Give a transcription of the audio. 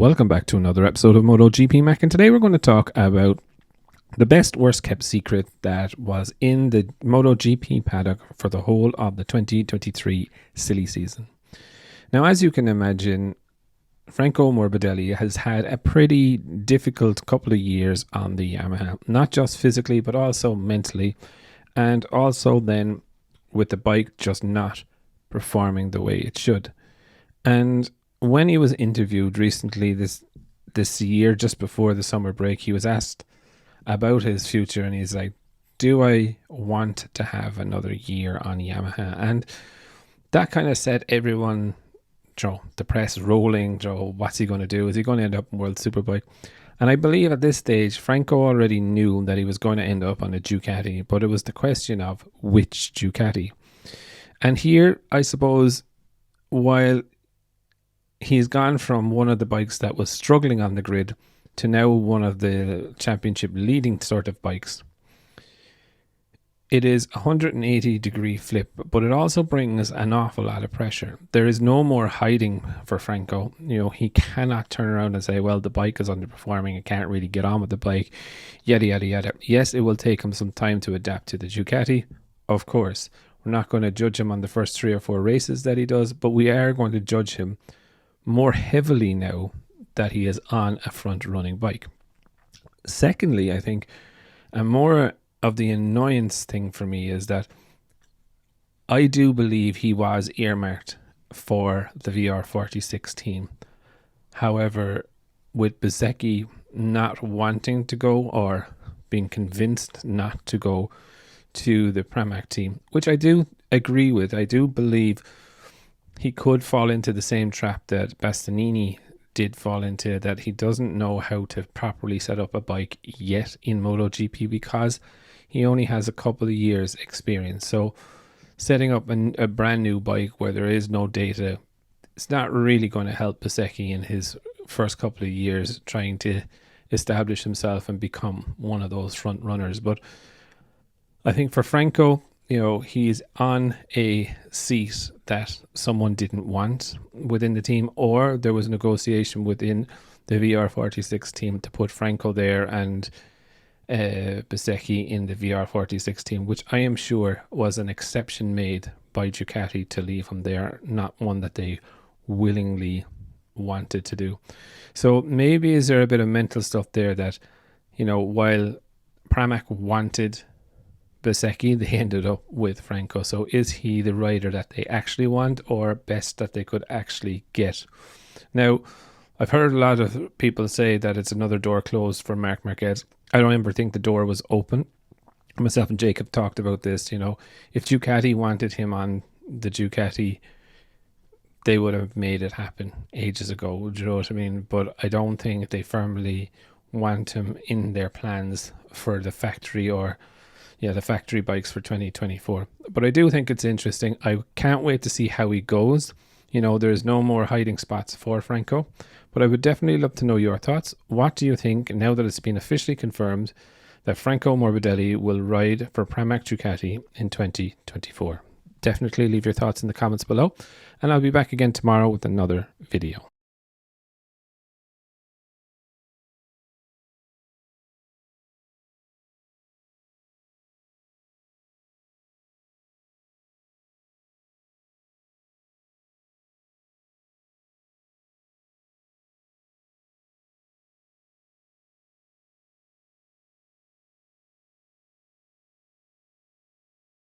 Welcome back to another episode of Motogp Mac, and today we're going to talk about the best worst kept secret that was in the MotoGP paddock for the whole of the 2023 silly season. Now, as you can imagine, Franco Morbidelli has had a pretty difficult couple of years on the Yamaha, not just physically but also mentally, and also then with the bike just not performing the way it should. And when he was interviewed recently this year, just before the summer break, he was asked about his future, and he's like, do I want to have another year on Yamaha? And that kind of set everyone, the press rolling. What's he going to do? Is he going to end up in World Superbike? And I believe at this stage, Franco already knew that he was going to end up on a Ducati, but it was the question of which Ducati. And here, I suppose, while he's gone from one of the bikes that was struggling on the grid to now one of the championship leading sort of bikes, it is a 180-degree flip, but it also brings an awful lot of pressure. There is no more hiding for Franco. He cannot turn around and say, well, the bike is underperforming, I can't really get on with the bike, yada, yada, yada. Yes, it will take him some time to adapt to the Ducati, of course. We're not going to judge him on the first 3 or 4 races that he does, but we are going to judge him more heavily now that he is on a front-running bike. Secondly, I think a more of the annoyance thing for me is that I do believe he was earmarked for the VR46 team. However, with Bezzecchi not wanting to go or being convinced not to go to the Pramac team, which I do agree with, I do believe he could fall into the same trap that Bastianini did fall into, that he doesn't know how to properly set up a bike yet in MotoGP because he only has a couple of years experience. So setting up a brand new bike where there is no data, it's not really going to help Bezzecchi in his first couple of years trying to establish himself and become one of those front runners. But I think for Franco, he's on a seat that someone didn't want within the team, or there was negotiation within the VR46 team to put Franco there and Bezzecchi in the VR46 team, which I am sure was an exception made by Ducati to leave him there, not one that they willingly wanted to do. So maybe is there a bit of mental stuff there that, while Pramac wanted Bezzecchi, they ended up with Franco. So is he the rider that they actually want, or best that they could actually get? Now, I've heard a lot of people say that it's another door closed for Marc Marquez. I don't ever think the door was open. Myself and Jacob talked about this. If Ducati wanted him on the Ducati, they would have made it happen ages ago. Do you know what I mean? But I don't think they firmly want him in their plans for the factory or the factory bikes for 2024. But I do think it's interesting. I can't wait to see how he goes. There's no more hiding spots for Franco. But I would definitely love to know your thoughts. What do you think now that it's been officially confirmed that Franco Morbidelli will ride for Pramac Ducati in 2024? Definitely leave your thoughts in the comments below. And I'll be back again tomorrow with another video.